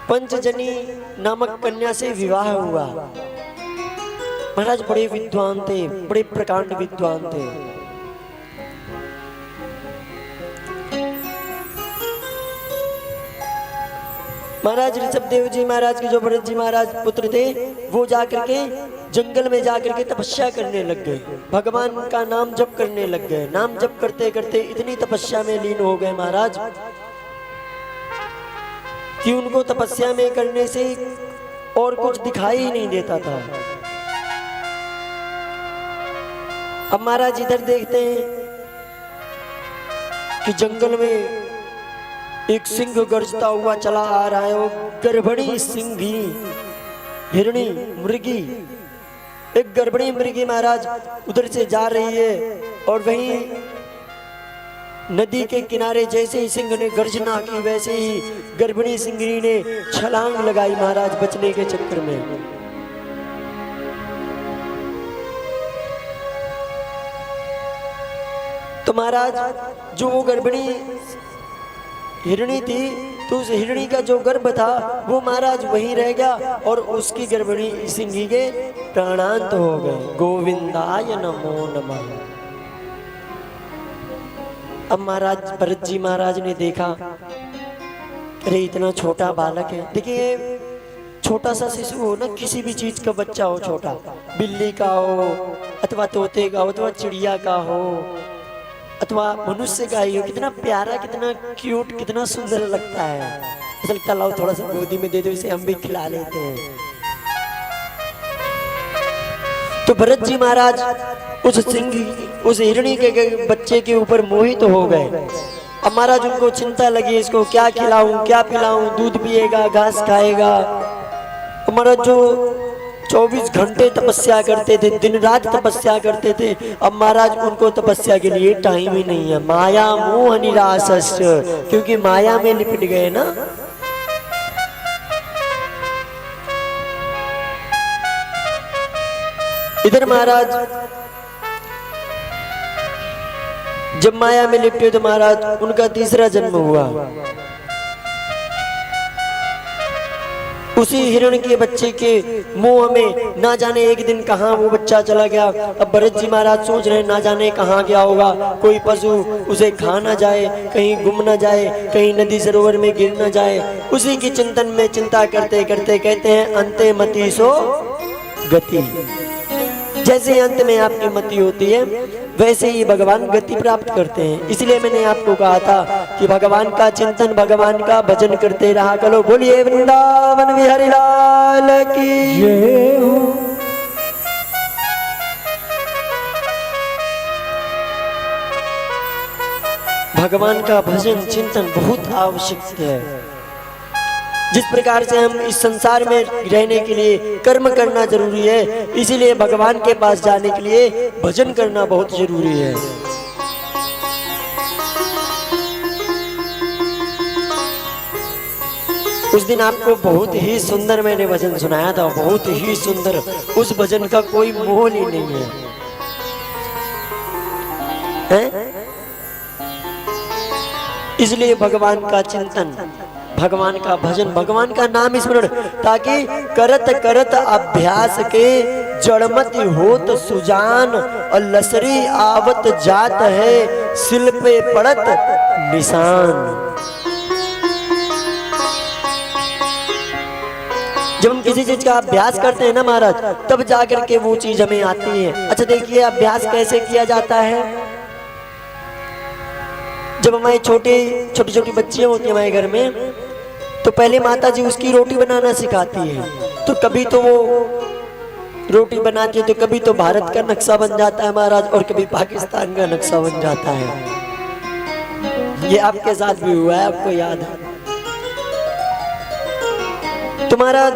पंचजनी नामक कन्या से विवाह हुआ। महाराज बड़े विद्वान थे, बड़े प्रकांड विद्वान थे। महाराज ऋषभदेव जी महाराज के जो भरत जी महाराज पुत्र थे, वो जाकर के जंगल में जाकर के तपस्या करने लग गए, भगवान का नाम जप करने लग गए। नाम जप करते करते इतनी तपस्या में लीन हो गए महाराज कि उनको तपस्या में करने से और कुछ दिखाई ही नहीं देता था। अब महाराज इधर देखते हैं कि जंगल में एक सिंह गरजता हुआ चला आ रहा है। वो गर्भणी सिंही हिरणी मृगी, एक गर्भणी मृगी महाराज उधर से जा रही है और वहीं नदी के किनारे जैसे ही सिंह ने गर्जना की, वैसे ही गर्भणी सिंही ने छलांग लगाई महाराज बचने के चक्कर में। तो महाराज जो वो गर्भणी हिरणी थी, तो उस हिरणी का जो गर्भ था वो महाराज वहीं रह गया और उसकी गर्भणी सिंही के प्राणांत हो गए। गोविंदाय नमो नमः। अब महाराज भरत जी महाराज ने देखा, अरे इतना छोटा बालक है। देखिए छोटा सा शिशु हो ना, किसी भी चीज का बच्चा हो, छोटा बिल्ली का हो अथवा तोते का हो अथवा चिड़िया का हो अथवा मनुष्य का ही हो, कितना प्यारा, कितना क्यूट, कितना सुंदर लगता है। ऐसा लगता है लाओ थोड़ा सा गोदी में दे दो, इसे हम भी खिला लेते हैं। तो भरत जी महाराज उस हिरणी के बच्चे के ऊपर मोहित हो गए। अब महाराज उनको चिंता लगी, इसको क्या खिलाऊं क्या पिलाऊं, दूध पिएगा घास खाएगा। महाराज जो 24 घंटे तपस्या करते थे, दिन रात तपस्या करते थे, अब महाराज उनको तपस्या के लिए टाइम ही नहीं है। माया मोह निरासस्य, क्योंकि माया में लिपट गए ना। इधर महाराज जब माया में लिपटे तो महाराज उनका तीसरा जन्म हुआ। उसी हिरण के बच्चे के मुंह में ना जाने एक दिन कहां वो बच्चा चला गया। अब भरत जी महाराज सोच रहे ना जाने कहां गया होगा, कोई पशु उसे खा ना जाए, कहीं गुम ना जाए, कहीं नदी सरोवर में गिर ना जाए। उसी की चिंतन में चिंता करते करते कहते हैं अंते मति सो गति। जैसे अंत में आपकी मति होती है वैसे ही भगवान गति प्राप्त करते हैं। इसलिए मैंने आपको कहा था कि भगवान का चिंतन, भगवान का भजन करते रहा करो। बोलिए वृंदावन बिहारी लाल की जय हो। भगवान का भजन चिंतन बहुत आवश्यक है। जिस प्रकार से हम इस संसार में रहने के लिए कर्म करना जरूरी है, इसीलिए भगवान के पास जाने के लिए भजन करना बहुत जरूरी है। उस दिन आपको बहुत ही सुंदर मैंने भजन सुनाया था, बहुत ही सुंदर। उस भजन का कोई मोल ही नहीं है? इसलिए भगवान का चिंतन, भगवान का भजन, भगवान का नाम स्मरण, ताकि करत करत अभ्यास के जड़मति होत सुजान और लसरी आवत जात है सिल पे पड़त निशान। जब हम किसी चीज का अभ्यास करते हैं ना महाराज, तब जाकर के वो चीज हमें आती है। अच्छा देखिए अभ्यास कैसे किया जाता है। जब हमारी छोटी छोटी बच्चियां होती है हमारे घर में, तो पहले माता जी उसकी रोटी बनाना सिखाती है। तो कभी तो वो रोटी बनाती है तो कभी तो भारत का नक्शा बन जाता है महाराज, और कभी पाकिस्तान का नक्शा बन जाता है। ये आपके साथ भी हुआ है, आपको याद है तो महाराज।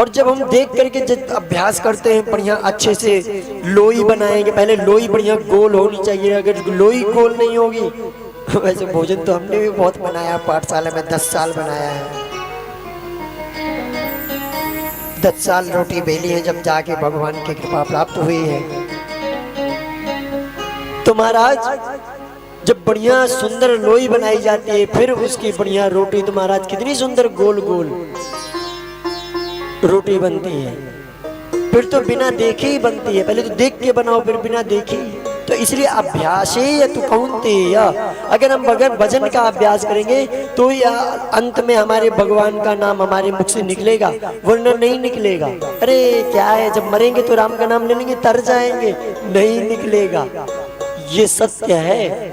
और जब हम देख करके जब अभ्यास करते हैं बढ़िया अच्छे से लोई बनाएंगे, पहले लोई बढ़िया गोल होनी चाहिए। अगर लोई गोल नहीं होगी, वैसे भोजन तो हमने भी बहुत बनाया, पाठशाला में 10 साल बनाया है। 10 साल रोटी बेली है, जब जाके भगवान की कृपा प्राप्त हुई है। तो महाराज जब बढ़िया सुंदर लोई बनाई जाती है, फिर उसकी बढ़िया रोटी, तो महाराज कितनी सुंदर गोल गोल रोटी बनती है। फिर तो बिना देखे ही बनती है, पहले तो देख के बनाओ फिर बिना देखे। तो इसलिए अभ्यास है तू कौनते या, अगर हम बगैर भजन का अभ्यास करेंगे तो ही अंत में हमारे भगवान का नाम हमारे मुख से निकलेगा, वरना नहीं निकलेगा। अरे क्या है, जब मरेंगे तो राम का नाम ले लेंगे, तर जाएंगे, नहीं निकलेगा, ये सत्य है।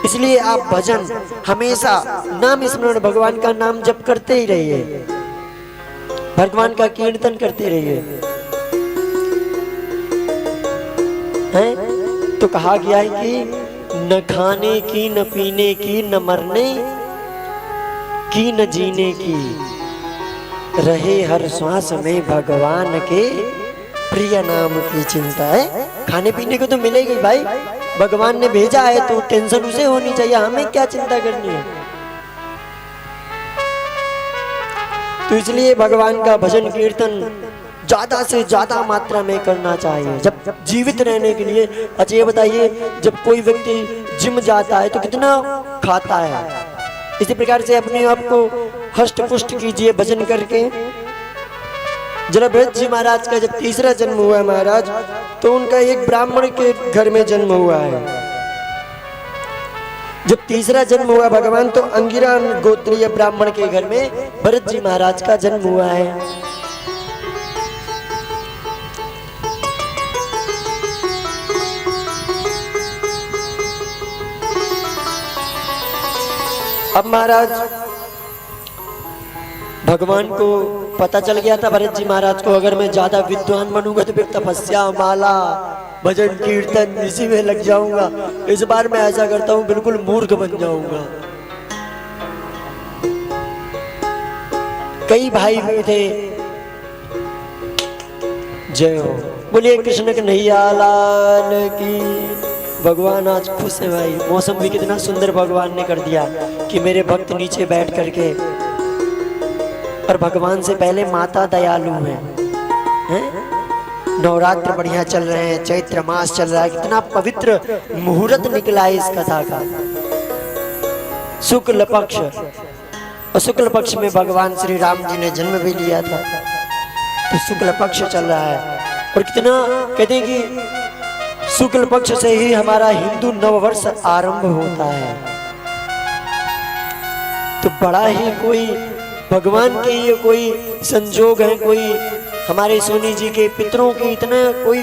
इसलिए आप भजन हमेशा नाम स्मरण, भगवान का नाम जप करते ही रहिए, भगवान का कीर्तन करते रहिए। हैं? तो कहा गया है कि न खाने की, न पीने की, न मरने की, न जीने की, रहे हर श्वास में भगवान के प्रिय नाम की चिंता है। खाने पीने को तो मिलेगी भाई, भगवान ने भेजा है तो टेंशन उसे होनी चाहिए, हमें क्या चिंता करनी है। तो इसलिए भगवान का भजन कीर्तन ज्यादा से ज्यादा मात्रा में करना चाहिए जब जीवित रहने के लिए। अच्छा ये बताइए, जब कोई व्यक्ति जिम जाता है तो कितना खाता है, इसी प्रकार से अपने आप को हष्ट पुष्ट कीजिए भजन करके। जरा भरत जी महाराज का जब तीसरा जन्म हुआ है महाराज, तो उनका एक ब्राह्मण के घर में जन्म हुआ है। जब तीसरा जन्म हुआ भगवान, तो अंगिरा गोत्रीय ब्राह्मण के घर में भरत जी महाराज का जन्म हुआ है। अब महाराज भगवान को पता चल गया था भरत जी महाराज को, अगर मैं ज्यादा विद्वान बनूंगा तो फिर तपस्या, माला, भजन कीर्तन इसी में लग जाऊंगा। इस बार मैं ऐसा करता हूं, बिल्कुल मूर्ख बन जाऊंगा। कई भाई भी थे, जय हो, बोलिए कृष्ण कन्हैया लाल की। भगवान आज खुश है भाई, मौसम भी कितना सुंदर भगवान ने कर दिया कि मेरे भक्त नीचे बैठ करके, और भगवान से पहले माता दयालु हैं। नवरात्र बढ़िया चल रहे हैं, चैत्र मास चल रहा है, कितना पवित्र मुहूर्त निकला है इस कथा का। शुक्ल पक्ष, और शुक्ल पक्ष में भगवान श्री राम जी ने जन्म भी लिया था, तो शुक्ल पक्ष चल रहा है। और कितना कहते हैं कि शुक्ल पक्ष से ही हमारा हिंदू नववर्ष आरंभ होता है। तो बड़ा ही कोई भगवान के ये कोई संजोग है, कोई हमारे सोनी जी के पितरों की इतना कोई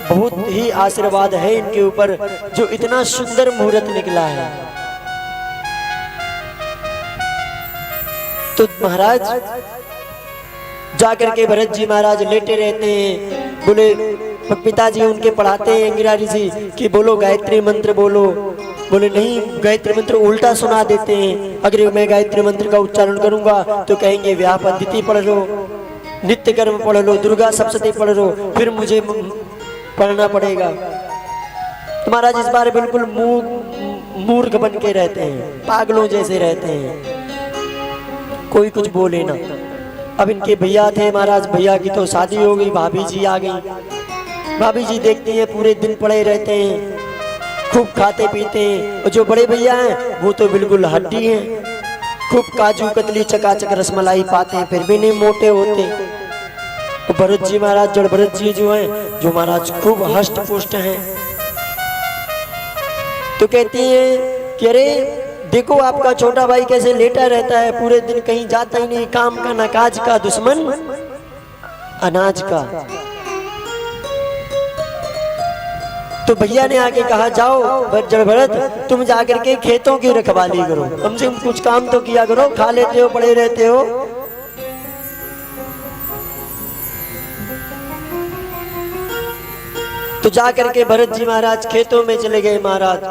बहुत ही आशीर्वाद है इनके ऊपर, जो इतना सुंदर मुहूर्त निकला है। तो महाराज जाकर के भरत जी महाराज लेटे रहते हैं, बोले पिताजी उनके पढ़ाते हैं अंगिरा ऋषि कि बोलो गायत्री मंत्र बोलो। बोले नहीं, गायत्री मंत्र उल्टा सुना देते हैं, अगर मैं गायत्री मंत्र का उच्चारण करूंगा तो कहेंगे व्याह पद्धति पढ़ लो, नित्य कर्म पढ़ लो, दुर्गा सप्तशती पढ़ लो, फिर मुझे पढ़ना पड़ेगा। तो महाराज इस बार बिल्कुल मूर्ख बन के रहते हैं, पागलों जैसे रहते हैं, कोई कुछ बोले ना। अब इनके भैया थे महाराज, भैया की तो शादी हो गई, भाभी जी आ गई। भाभी जी देखती हैं पूरे दिन पड़े रहते हैं, खूब खाते पीते हैं, और जो बड़े भैया हैं वो तो बिल्कुल हड्डी हैं, खूब काजू कतली चकाचक रसमलाई पाते हैं, फिर भी नहीं मोटे होते। तो भरत जी महाराज, जड़ भरत जी जो हैं, जो महाराज खूब हष्ट पुष्ट हैं, तो कहती हैं कि अरे देखो आपका छोटा भाई कैसे लेटा रहता है, पूरे दिन कहीं जाता ही नहीं, काम का ना काज का, दुश्मन अनाज का। तो भैया ने आके कहा जाओ जड़ भरत, तुम जाकर के खेतों की रखवाली करो, कम से कम कुछ काम तो किया करो, खा लेते हो पड़े रहते हो। तो जाकर के भरत जी महाराज खेतों में चले गए महाराज।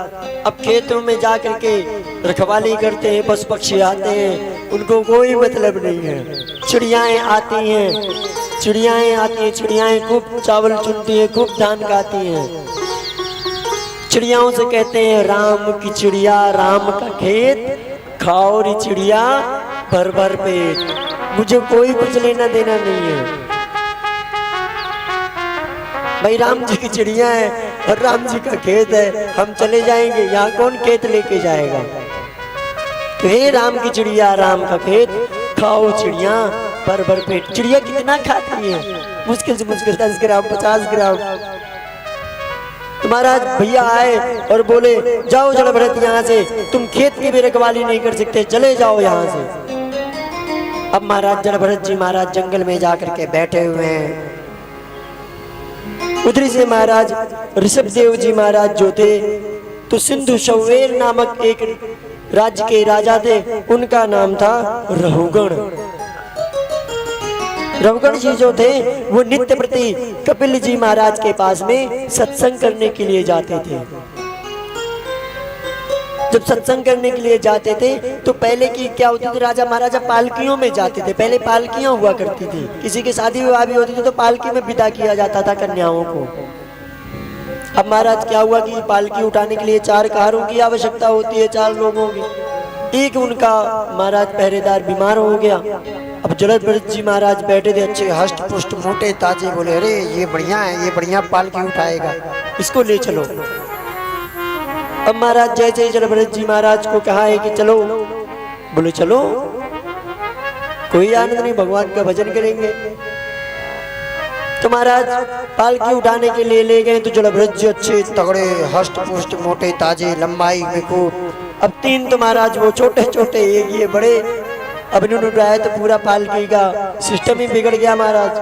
अब खेतों में जाकर के रखवाली करते हैं, पशु पक्षी आते हैं, उनको कोई मतलब नहीं है। चिड़ियाएं आती हैं, चिड़ियाएं आती हैं, चिड़ियाएं खूब चावल चुनती हैं, खूब धान खाती हैं। चिड़ियाओं से कहते हैं राम की चिड़िया राम का खेत, खाओ री चिड़िया भर भर पेट, मुझे कोई कुछ लेना देना नहीं है। भाई राम जी की चिड़िया है, और राम जी का खेत है, हम चले जाएंगे, यहाँ कौन खेत लेके जाएगा। तो हे राम की चिड़िया, राम का खेत, खाओ चिड़िया भर भर पेट। चिड़िया कितना खाती है? मुश्किल से मुश्किल 10 ग्राम 50 ग्राम। तो महाराज भैया आए और बोले जाओ जड़ भरत यहाँ से, तुम खेत की भी रखवाली नहीं कर सकते, चले जाओ यहाँ से। अब महाराज जड़ भरत जी महाराज जंगल में जाकर के बैठे हुए हैं। उधरी से महाराज ऋषभदेव जी महाराज जो थे, तो सिंधु शवेर नामक एक राज्य के राजा थे, उनका नाम था रहुगण। रहुगण जी जो थे वो नित्य प्रति कपिल जी महाराज के पास में सत्संग करने के लिए जाते थे। जब सत्संग करने के लिए जाते थे तो पहले की क्या होती थी, राजा महाराजा पालकियों में जाते थे। पहले पालकियां हुआ करती थी, किसी की शादी विवाह भी होती थी तो पालकी में विदा किया जाता था कन्याओं को। अब महाराज क्या हुआ कि पालकी उठाने के लिए 4 कारों की आवश्यकता होती है, 4 लोगों की। एक उनका महाराज पहरेदार बीमार हो गया। अब जलभरत जी महाराज बैठे थे, अच्छे हष्ट पुष्ट मोटे ताजे, बोले अरे ये बढ़िया है, ये बढ़िया पालकी उठाएगा, इसको ले चलो। अब महाराज जैसे जलभरत जी महाराज को कहा है कि चलो, बोले चलो, कोई आनंद नहीं, भगवान का भजन करेंगे। तो महाराज पालकी उठाने के लिए ले गए। तो जलभरत जी अच्छे तगड़े हष्ट पुष्ट मोटे ताजे, लंबाई में खूब। अब 3 तो महाराज वो छोटे छोटे, एक ये बड़े। अब इन्होंने उठाया तो पूरा पालकी का सिस्टम ही बिगड़ गया महाराज।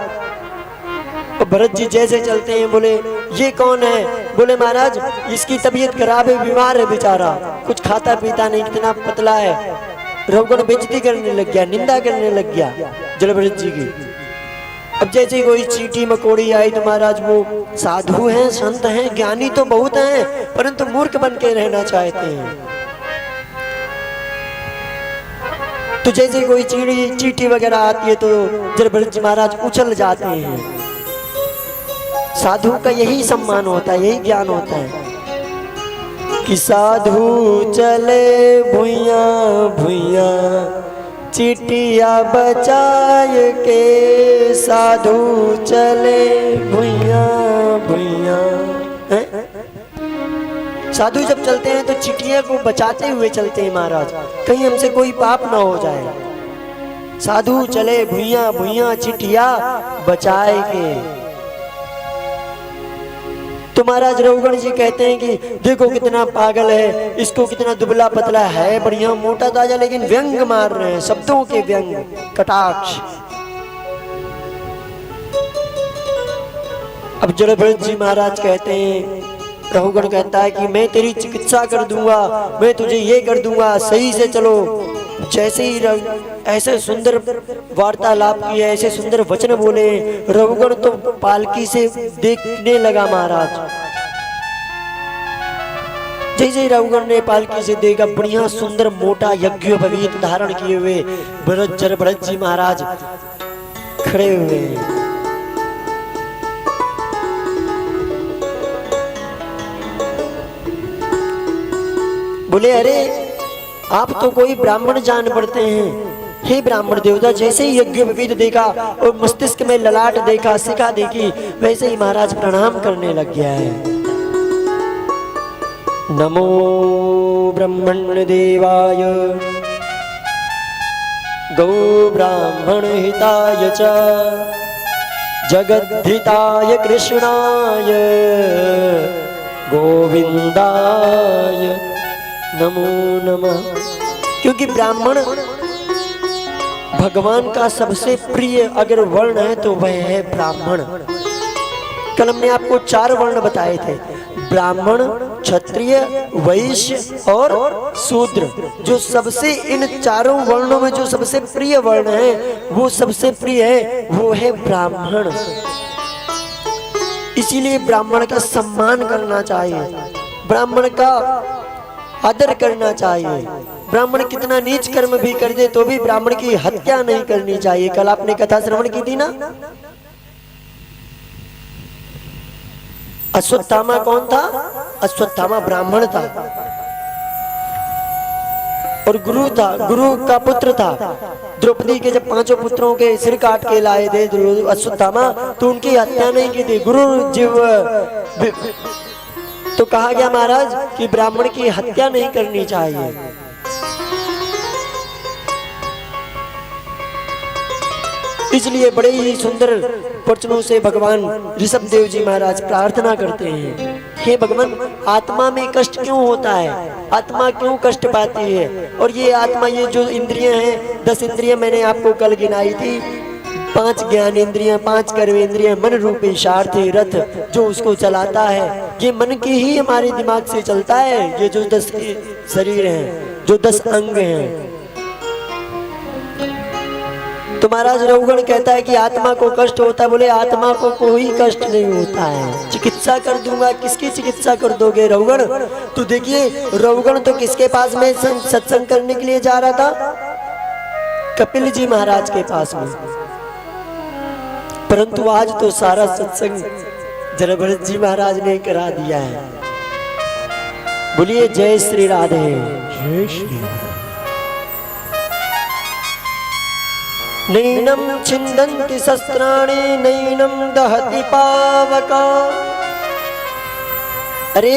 तो भरत जी जैसे चलते हैं, बोले ये कौन है? बोले महाराज इसकी तबीयत खराब है, बीमार है बेचारा, कुछ खाता पीता नहीं, कितना पतला है। रहुगण बेइज्जती करने लग गया, निंदा करने लग गया जलभरत जी की। अब जैसे कोई चींटी मकोड़ी आई तो महाराज वो साधु हैं, संत हैं, ज्ञानी तो बहुत हैं, परंतु मूर्ख बन के रहना चाहते हैं। तो जैसे कोई चींटी वगैरह आती है तो जलभरत जी महाराज उछल जाते हैं। साधु का यही सम्मान होता है, यही ज्ञान होता है कि साधु चले भुइया भुइया, चिटिया बचाए के, साधु चले भुइया भुइया। साधु जब चलते हैं तो चिटिया को बचाते हुए चलते हैं महाराज, कहीं हमसे कोई पाप ना हो जाए। साधु चले भुइया भुइया, चिटिया बचाए के। तो महाराज रहुगण जी कहते हैं कि देखो कितना पागल है, इसको कितना दुबला पतला है, बढ़िया मोटा ताजा, लेकिन व्यंग मार रहे हैं, शब्दों के व्यंग, कटाक्ष। अब जलभरत जी महाराज कहते हैं, रहुगण कहता है कि मैं तेरी चिकित्सा कर दूंगा, मैं तुझे ये कर दूंगा, सही से चलो। जैसे ही ऐसे सुंदर वार्तालाप किए, ऐसे सुंदर वचन बोले, रहुगण तो पालकी से देखने लगा महाराज। जैसे ही रहुगण ने पालकी से देखा, बढ़िया सुंदर मोटा यज्ञोपवीत धारण किए हुए जलभरत जी महाराज खड़े हुए हैं। बोले अरे आप तो कोई ब्राह्मण जान पड़ते हैं। हे ब्राह्मण देवता, जैसे ही यज्ञोपवीत देखा और मस्तिष्क में ललाट देखा, शिखा देखी, वैसे ही महाराज प्रणाम करने लग गया है। नमो ब्रह्मण्य देवाय गौ ब्राह्मण हिताय च जगद्धिताय कृष्णाय गोविंदाय नमो नमः। क्योंकि ब्राह्मण भगवान का सबसे प्रिय अगर वर्ण है तो वह है ब्राह्मण। कल हमने आपको 4 वर्ण बताए थे, ब्राह्मण, क्षत्रिय, वैश्य और शूद्र। जो सबसे इन 4 वर्णों में जो सबसे प्रिय वर्ण है, वो सबसे प्रिय है, वो है ब्राह्मण। इसीलिए ब्राह्मण का सम्मान करना चाहिए, ब्राह्मण का आदर करना चाहिए। ब्राह्मण कितना नीच कर्म भी कर दे तो भी ब्राह्मण की हत्या नहीं करनी चाहिए। कल आपने कथा श्रवण की थी ना, अश्वत्थामा कौन था? अश्वत्थामा ब्राह्मण था और गुरु था, गुरु का पुत्र था। द्रौपदी के जब 5 पुत्रों के सिर काट के लाए थे अश्वत्थामा, तो उनकी हत्या नहीं की थी। गुरु जीव तो कहा गया महाराज कि ब्राह्मण की हत्या नहीं करनी चाहिए। इसलिए बड़े ही सुंदर वचनों से भगवान ऋषभ देव जी महाराज प्रार्थना करते हैं, हे भगवान, आत्मा में कष्ट क्यों होता है, आत्मा क्यों कष्ट पाती है। और ये आत्मा, ये जो इंद्रियां हैं, 10 इंद्रियां मैंने आपको कल गिनाई थी, 5 ज्ञान इंद्रियां, 5 कर्म इंद्रियां, मन रूपी सारथी रथ जो उसको चलाता है, ये मन की ही हमारे दिमाग से चलता है। ये जो 10 शरीर हैं, जो 10 अंग हैं। तो महाराज रघुगण कहता है कि आत्मा को कष्ट होता है। बोले आत्मा को कोई कष्ट नहीं होता है, चिकित्सा कर दूंगा। किसकी चिकित्सा कर दोगे रघुगण? तो देखिए रघुगण तो किसके पास में सत्संग करने के लिए जा रहा था? कपिल जी महाराज के पास में। परंतु आज तो सारा सत्संग जड़भरत जी महाराज ने करा दिया है। बोलिए जय श्री राधे। जय श्री नैनम छिन्दन्ति शस्त्राणि नैनम दहति पावका। अरे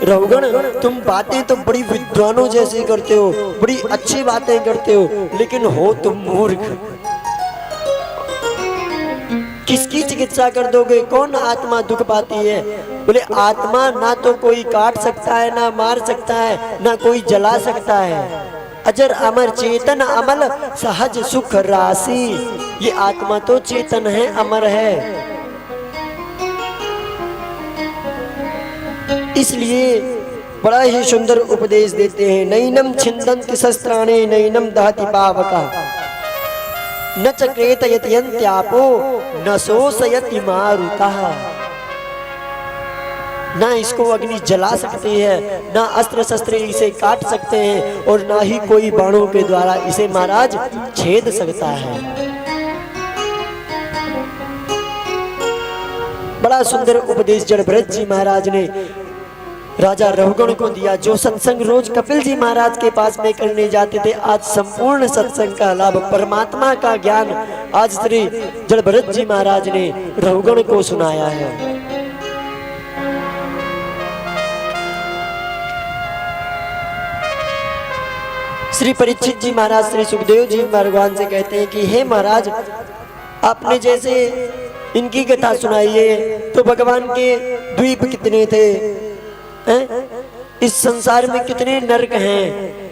रघुगण, तुम बातें तो बड़ी विद्वानों जैसी करते हो, बड़ी अच्छी बातें करते हो, लेकिन हो तुम मूर्ख। किसकी चिकित्सा कर दोगे? कौन आत्मा दुख पाती है? बोले आत्मा ना तो कोई काट सकता है, ना मार सकता है, ना कोई जला सकता है। अजर अमर चेतन अमल सहज सुख राशि। ये आत्मा तो चेतन है, अमर है। इसलिए बड़ा ही सुंदर उपदेश देते हैं, नैनम छिन्दन्ति शस्त्राणि नैनम दहति पावका न च क्रेतयत्यन्त्यापो न शोषयति मारुतः। ना इसको अग्नि जला सकती है, ना अस्त्र शस्त्र इसे काट सकते हैं, और ना ही कोई बाणों के द्वारा इसे महाराज छेद सकता है। बड़ा सुंदर उपदेश जड़भरत जी महाराज ने राजा रघुगण को दिया। जो सत्संग रोज कपिल जी महाराज के पास में करने जाते थे, आज संपूर्ण सत्संग का लाभ, परमात्मा का ज्ञान आज श्री जड़भरत जी महाराज ने रघुगण को सुनाया है। श्री परीक्षित जी महाराज श्री सुखदेव जी भगवान से कहते हैं कि हे महाराज, आपने जैसे इनकी कथा सुनाइए, तो भगवान के द्वीप कितने थे, हैं? इस संसार में कितने नरक हैं,